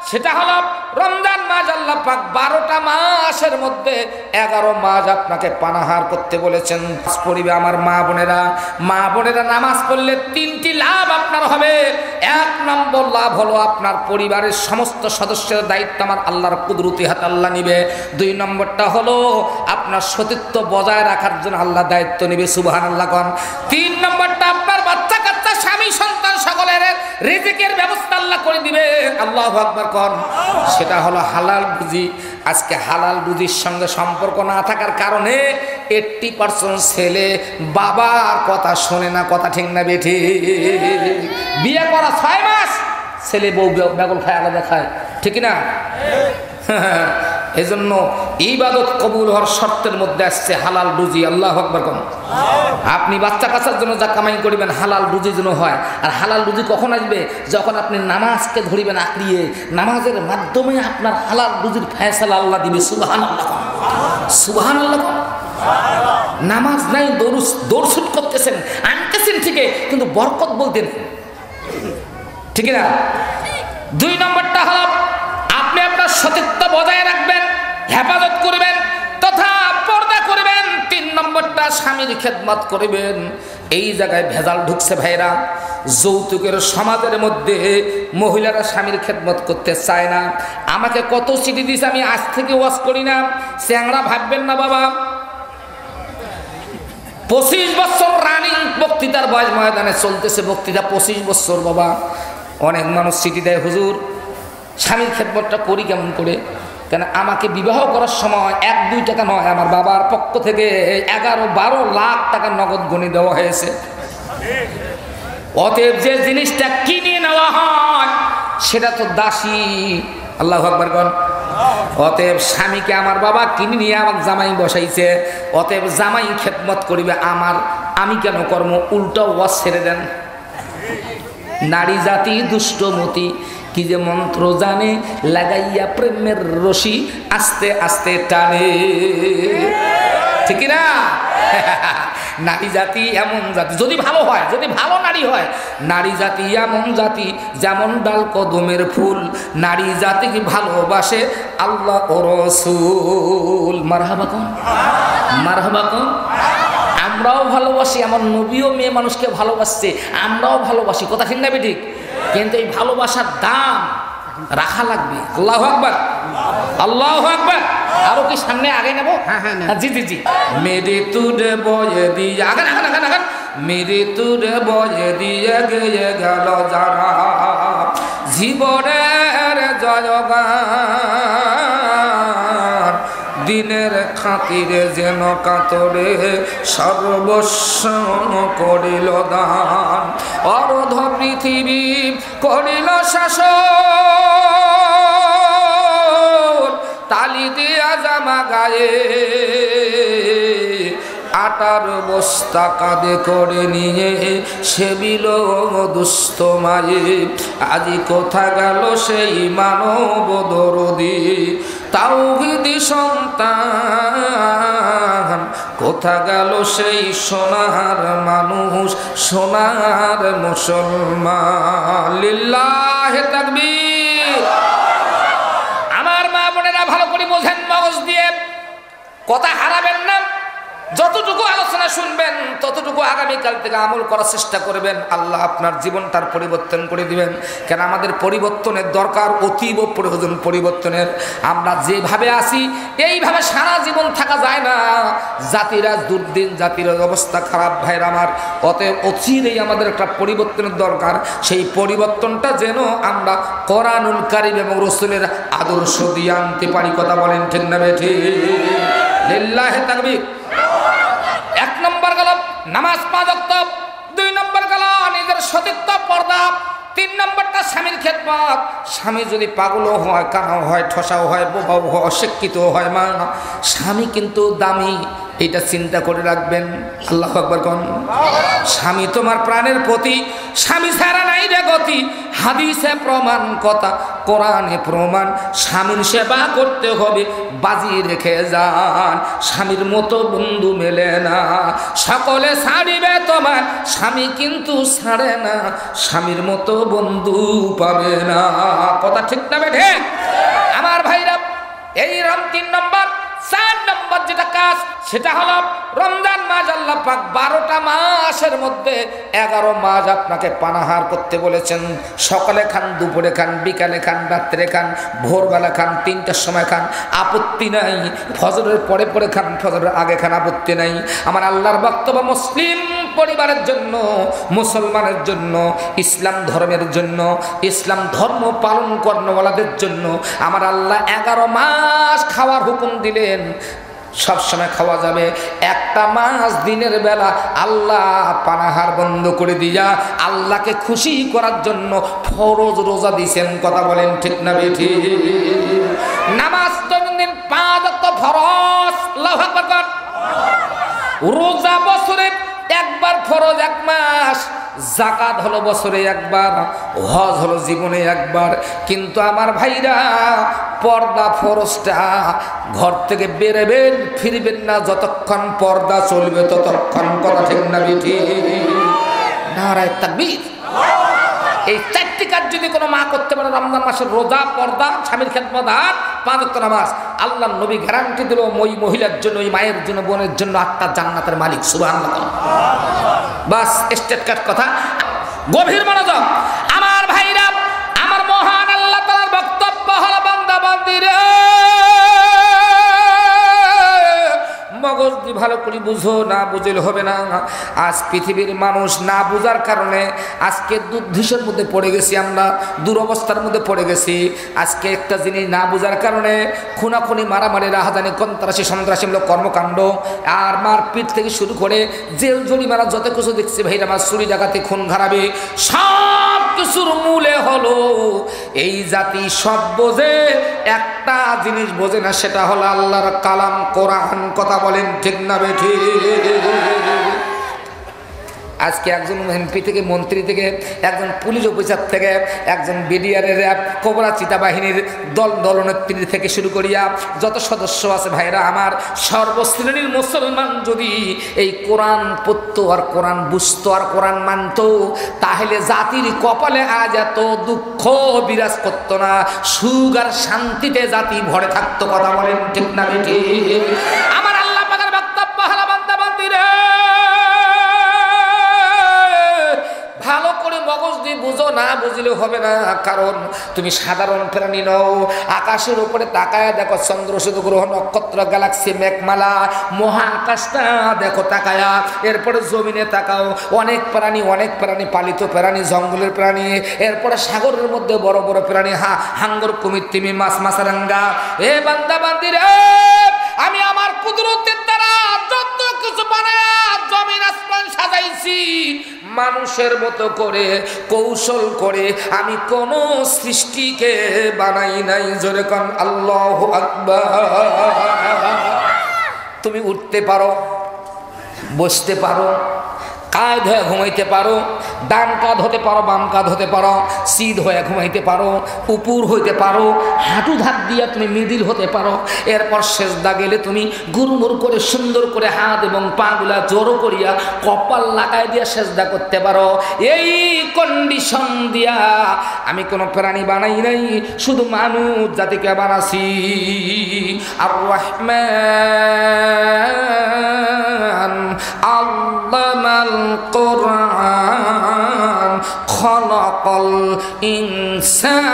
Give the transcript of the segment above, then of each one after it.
সেটা হলো রমজান মাস। আল্লাহ পাক 12টা মাসের মধ্যে 11 মাস আপনাকে পানাহার করতে বলেছেন। পড়িবে আমার মা বোনেরা, নামাজ পড়লে 3টি লাভ আপনার হবে। 1 নম্বর লাভ হলো আপনার পরিবারের সমস্ত সদস্যের দায়িত্ব আমার আল্লাহর কুদরতি হাতে আল্লাহ নিবে। 2 নম্বরটা হলো আপনার সতীত্ব বজায় রাখার জন্য আল্লাহ দায়িত্ব নিবে, সুবহানাল্লাহ কোন। 3 নম্বরটা আপনার বাচ্চা কাচ্চা স্বামী সন্তান সকলের রিজিকের ব্যবস্থা আল্লাহ করে দিবে, আল্লাহু আকবার কোন। সেটা হলো হালাল রুজি। আজকে হালাল রুজির সঙ্গে সম্পর্ক না থাকার কারণে 80% ছেলে বাবার কথা শোনে না, কথা ঠিক না বেঠি? বিয়ে করা 6 মাস ছেলে বউ বেগল খায়, আলাদা খায়, ঠিক না? এজন্য ইবাদত কবুল হওয়ার শর্তের মধ্যে আসছে হালাল রুজি, আল্লাহু আকবার কোন। আপনি বাচ্চা কাচ্চার জন্য যা কামাই করিবেন হালাল রুজি যেন হয়। আর হালাল রুজি কখন আসবে? যখন আপনি নামাজকে ধরিবেন আঁকড়িয়ে, নামাজের মাধ্যমে আপনার হালাল রুজির ফয়সালা আল্লাহ দিবে, সুবহানাল্লাহ সুবহানাল্লাহ। নামাজ নাই, দৌড়ছুট করতেছেন, আনতেছেন ঠিকই, কিন্তু বরকত বলতেন, ঠিক না? 2 নম্বরটা হলো আপনি আপনার সতীত্ব বজায় রাখবেন, হেফাজত করবেন তথা পর্দা করবেন। 3 নম্বরটা স্বামীর খেদমত করবেন। এই জায়গায় ভেজাল ঢুকছে ভাইরা। যৌতুকের সমাজের মধ্যে মহিলারা স্বামীর খেদমত করতে চায় না। আমাকে কত চিঠি দিছে, আমি আজ থেকে ওয়াজ করি না, চ্যাংড়া ভাববেন না বাবা। 25 বছর রানিং বক্তৃতার বয়স, ময়দানে চলতেছে বক্তৃতা, 25 বছর বাবা। অনেক মানুষ চিঠি দেয়, হুজুর স্বামীর খেদমতটা করি কেমন করে? কেন আমাকে বিবাহ করার সময় 1-2 টাকা নয়, আমার বাবার পক্ষ থেকে 11-12 লাখ টাকা নগদ গণি দেওয়া হয়েছে। অতএব যে জিনিসটা কিনে নেওয়া হয় সেটা তো দাসী, আল্লাহু আকবার কোন। অতএব স্বামীকে আমার বাবা কিনে নিয়ে আমার জামাই বসাইছে, অতএব জামাই খেদমত করিবে আমার, আমি কেন কর্ম? উল্টো ওয়াজ ছেড়ে দেন। নারী জাতি দুষ্টমতি, কি যে মন্ত্র জানে, লাগাইয়া প্রেমের রশি আস্তে আস্তে টানে, ঠিক না? নারী জাতি এমন জাতি, যদি ভালো হয়, যদি ভালো নারী হয়, নারী জাতি এমন জাতি যেমন ডাল কদমের ফুল, নারী জাতিকে ভালোবাসে আল্লাহ ও রাসূল। মারহাবা কোন, মারহাবা কোন। আমরাও ভালোবাসি, আমার নবীও মেয়ে মানুষকে ভালোবাসছে, আমরাও ভালোবাসি, কথা ঠিক না ঠিক? কিন্তু এই ভালোবাসার দাম রাখা লাগবে। আল্লাহু আকবার, আল্লাহু আকবার। আরো কি সামনে আগে নেব? জি জি জি। মেরে তুরে বয়ে দিয়ে আগান আগান আগান আগান, মেরে তুরে বয়ে দিয়ে গিয়ে গেল যারা জীবনের জয়গান, দিনের খাতিরে যেন কাতরে সর্বস্ব করিল দান, অর্ধ পৃথিবী করিল শাসন, তালি দিয়া জামা গায়ে আটার বস্তা কাঁধে করে নিয়ে সেবিল দুস্থ মায়ে। আজি কোথা গেল সেই মানব দরদি তাওহীদি সন্তান, কোথা গেল সেই সোনার মানুষ, সোনার মুসলমান। লিল্লাহি তাকবীর। আমার মা বোনেরা ভালো করে বোঝেন, মগজ দিয়ে কথা হারাবেন না। যতটুকু আলোচনা শুনবেন ততটুকু আগামীকাল থেকে আমল করার চেষ্টা করবেন। আল্লাহ আপনার জীবনটার পরিবর্তন করে দিবেন। কেন আমাদের পরিবর্তনের দরকার, অতীব প্রয়োজন পরিবর্তনের। আমরা যেভাবে আছি এইভাবে সারা জীবন থাকা যায় না। জাতিরা দুর্দিন, জাতির অবস্থা খারাপ ভাইরা আমার। অতএব অচিরেই আমাদের একটা পরিবর্তনের দরকার। সেই পরিবর্তনটা যেন আমরা কোরআনুল কারীম এবং রাসূলের আদর্শ দিয়ে আনতে পারি, কথা বলেন ঠিক না বেঠি? লিল্লাহি তাকবীর। 1 নম্বর গেল নামাজ 5 ওয়াক্ত, 2 নম্বর গেল নিজের সতীত্ব পর্দা, 3 নম্বরটা স্বামীর খেদমত। স্বামী যদি পাগলও হয়, কানাও হয়, ঠসাও হয়, বোবাও হয়, অশিক্ষিত হয়, মা স্বামী কিন্তু দামি, এটা চিন্তা করে রাখবেন। আল্লাহু আকবার কোন। স্বামী তোমার প্রাণের প্রতি, স্বামী ছাড়া নাই রে গতি। হাদিসে প্রমাণ, কথা কোরআনে প্রমাণ। স্বামীর সেবা করতে হবে, বাজি রেখে যান। স্বামীর মতো বন্ধু মেলে না, সকলে ছাড়িবে তোমার, স্বামী কিন্তু ছাড়ে না। স্বামীর মতো বন্ধু পাবে না। কথা ঠিক না বেঠে আমার ভাইরা? এই 3 নম্বর। 4 নম্বর যেটা কাজ, সেটা হলো রমজান মাস। আল্লাহ পাক 12টা মাসের মধ্যে 11 মাস আপনাকে পানাহার করতে বলেছেন। সকালে খান, দুপুরে খান, বিকালে খান, রাত্রে খান, ভোরবেলা খান, 3টার সময় খান, আপত্তি নাই। ফজরের পরে পরে খান, ফজরের আগে খান, আপত্তি নাই। আমার আল্লাহর বক্তব্য মুসলিম পরিবারের জন্য, মুসলমানের জন্য, ইসলাম ধর্মের জন্য, ইসলাম ধর্ম পালন কর্মওয়ালাদের জন্য আমার আল্লাহ 11 মাস খাওয়ার হুকুম দিলেন। সব সময় খাওয়া যাবে। একটা মাস দিনের বেলা আল্লাহ পানাহার বন্ধ করে দিয়া আল্লাহকে খুশি করার জন্য ফরজ রোজা দিয়েছেন। কথা বলেন ঠিক না বেঠি? নামাজ দৈনন্দিন 5 ওয়াক্ত ফরজ। আল্লাহু আকবার। রোজা বছরে একবার ফরজ 1 মাস, জাকাত হলো বছরে একবার, হজ হলো জীবনে একবার। কিন্তু আমার ভাইরা, পর্দা ফরজটা ঘর থেকে বেরোবেন, ফিরবেন না যতক্ষণ পর্দা চলবে ততক্ষণ। কথা ঠিক না বেঠি? নারায়ে তাকবীর। এই 4টি কাজ যদি কোনো মা করতে পারে, রমজান মাসের রোজা, পর্দা, স্বামীর খেদমত আর 5 ওয়াক্ত নামাজ, আল্লাহর নবী গ্যারান্টি দিল ওই মহিলার জন্য, ওই মায়ের জন্য, বোনের জন্য 8টা জান্নাতের মালিক। সুবহানাল্লাহ। বাস স্টেট কাট কথা। গভীর মনোযোগ আমার ভাইরা। আমার মহান আল্লাহ তাআলার বক্তব্য হলো, বান্দা বান্দিরে মগজ দিয়ে ভালো করে বুঝো, না বুঝলে হবে না। আজ পৃথিবীর মানুষ না বুঝার কারণে আজকে দুর্ধর্ষের মধ্যে পড়ে গেছি, আমরা দুরবস্থার মধ্যে পড়ে গেছি। আজকে একটা জিনিস না বুঝার কারণে খুনাখুনি, মারামারি, রাহাজানি, সন্ত্রাসী সন্ত্রাসীমূলক কর্মকাণ্ড আর মারপিট থেকে শুরু করে জেল জরিমানা যত কিছু দেখছি ভাইরা, আমার চুরি ডাকাতি, খুন খারাপি, সব কিছুর মূলে হলো এই জাতি সব বোঝে, একটা জিনিস বোঝে না, সেটা হলো আল্লাহর কালাম, কোরআন। কথা বলেন ঠিক না বেঠি? আজকে একজন এমপি থেকে, মন্ত্রী থেকে, একজন পুলিশ অফিসার থেকে, একজন বিডিআরের কোবরা চিতা বাহিনীর দলনেত্রী থেকে শুরু করিয়া যত সদস্য আছে ভাইরা আমার, সর্বশ্রেণীর মুসলমান যদি এই কোরআন পড়তো আর কোরআন বুঝতো আর কোরআন মানতো, তাহলে জাতির কপালে আজ এত দুঃখ বিরাজ করতো না, সুখ আর শান্তিতে জাতি ভরে থাকতো। কথা বলেন ঠিক না বেঠি? আমার আল্লাহ পাকের বক্তব্য হলো, বান্দা বান্দিরা ভালো করে মগজ দিয়ে বুঝো, না বুঝলে হবে না। কারণ তুমি সাধারণ প্রাণী নও। আকাশের উপরে তাকায় দেখো, চন্দ্র, শুধু গ্রহ, নক্ষত্র, গ্যালাক্সি, মেঘমালা, মহাকাশটা দেখো তাকায়া। এরপরে জমিনে তাকাও, অনেক প্রাণী, অনেক প্রাণী, পালিত প্রাণী, জঙ্গলের প্রাণী, এরপরে সাগরের মধ্যে বড় বড় প্রাণী, হাঙ্গর, কুমির, তিমি, মাছ, মাছরাঙ্গা। এ বান্দা বান্দিরে, আমি আমার কুদরতের দ্বারা যত কিছু বানায়া জমিন আসমান সাজাইছি, মানুষের মতো করে, কৌশল করে আমি কোন সৃষ্টিকে বানাই নাই। জোরে কোন আল্লাহু আকবার। তুমি উঠতে পারো, বসতে পারো, কাঁধ হয়ে ঘুমাইতে পারো, ডান কাঁধ হতে পারো, বাম কাঁধ হতে পারো, সিধ হয়ে ঘুমাইতে পারো, উপর হইতে পারো, হাঁটু ধাক দিয়া তুমি মিডিল হতে পারো। এরপর সেজদা গেলে তুমি গুরুমুর করে সুন্দর করে হাত এবং পাগুলা জোরো করিয়া কপাল লাগাই দিয়া সেজদা করতে পারো। এই কন্ডিশন দিয়া আমি কোনো প্রাণী বানাই নাই, শুধু মানুষ জাতিকে বানাছি। আর রহমান আল্লামাল কোরআন খলাকাল ইনসান।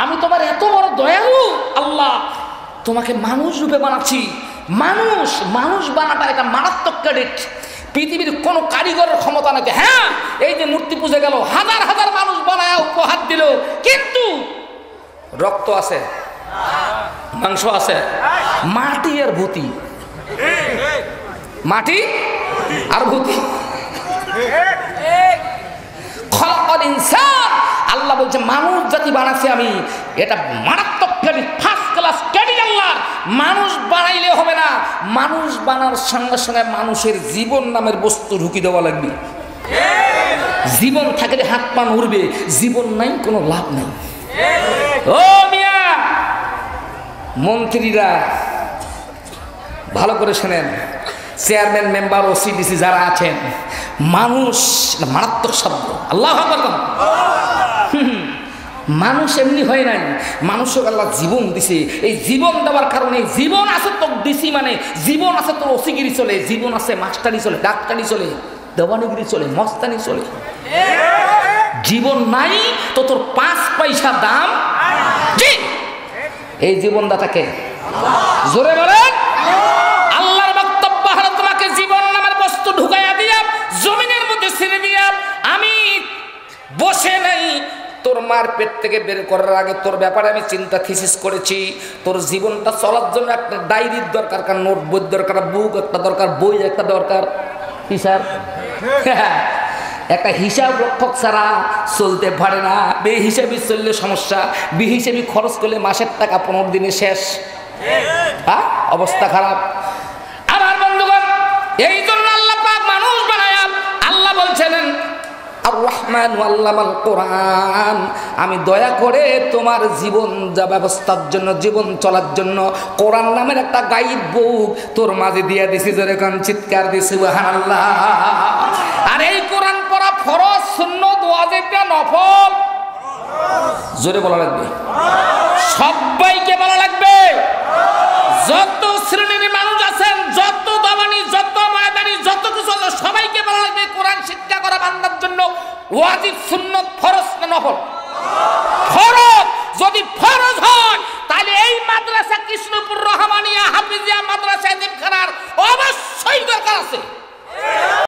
আমি তোমার এত বড় দয়ালু আল্লাহ, তোমাকে মানুষ রূপে বানাচ্ছি। মানুষ মানুষ বানাটা এটা মারাত্মক ক্রেডিট। পৃথিবীর কোন কারিগরের ক্ষমতা নাকি। হ্যাঁ, এই যে মূর্তি পুজো গেল, হাজার হাজার মানুষ বানায় উপহার দিল, কিন্তু রক্ত আছে, মাংস আছে, মাটি আর ভূতি, মাটি আর ভূতি। খলাকাল ইনসান, আল্লাহ বলছে মানুষ জাতি বানাচ্ছি আমি, এটা মারাত্মক ক্যাডি, ফার্স্ট ক্লাস ক্যাডি আল্লাহ। মানুষ বানাইলে হবে না, মানুষ বানার সঙ্গে সঙ্গে মানুষের জীবন নামের বস্তু ঢুকি দেওয়া লাগবে। জীবন থাকলে হাত পা উড়বে, জীবন নাই কোনো লাভ নাই। ও মিয়া মন্ত্রীরা ভালো করে শোনেন, চেয়ারম্যান মেম্বার ওসিডিসি যারা আছেন, মানুষ মারাত্মক শব্দ, আল্লাহু আকবার। মানুষ এমনি হয় নাই, মানুষকে আল্লাহ জীবন দিছে। এই জীবন দেওয়ার কারণে, জীবন আছে তো দিছি মানে জীবন আছে তো ওসিগিরি চলে, জীবন আছে মাস্টারি চলে, ডাক্তারি চলে, দেওয়ানিগিরি চলে, মস্তানি চলে। জীবন নাই তো তোর 5 পয়সা দাম। এই জীবনদাতাকে জোরে বলেন। আল্লাহর বক্তব্য হলো তোমাকে জীবন নামের বস্তু ঢুকাইয়া দিয়া জমিনের মধ্যে ছেড়ে দিয়া আমি বসে নাই। তোর মার পেট থেকে বের করার আগে তোর ব্যাপারে আমি চিন্তা থিসিস করেছি। তোর জীবনটা চলার জন্য একটা ডায়েরির দরকার, কার নোটবই দরকার, বুক একটা দরকার, বই একটা দরকার, হিসাব একটা হিসাব রক্ষক ছাড়া চলতে পারে না। বেহিসাবি চললে সমস্যা, বেহিসাবি খরচ করলে মাসের টাকা 15 দিনে শেষ, অবস্থা খারাপ। আমার বন্ধুগণ, এই জন্য আল্লাহ পাক মানুষ বানায়। আল্লাহ বলছিলেন আর রহমান আল্লামাল কোরআন, আমি দয়া করে তোমার জীবন যা ব্যবস্থার জন্য, জীবন চলার জন্য কোরআন নামের একটা গাইড বুক তোর মাঝে দিয়ে দিছি। যেরকম চিৎকার দিছি সুবহানাল্লাহ। আর এই কোরআন পড়া ফরজ, সুন্নাত, ওয়াজিব না নফল? জোরে বলা লাগবে, সবাইকে বলা লাগবে। যত শ্রেণীর মানুষ আছেন, যত দামানি, যত ময়দানি, যত কিছু আছে, সবাইকে বলা লাগবে কোরআন শিক্ষা করা বান্দার জন্য ওয়াজিব, সুন্নাত, ফরজ না নফল? ফরজ। যদি ফরজ হয় তাহলে এই মাদ্রাসা কৃষ্ণপুর রহমানিয়া হাফিজিয়া মাদ্রাসা এতিমখানার অবশ্যই দরকার আছে।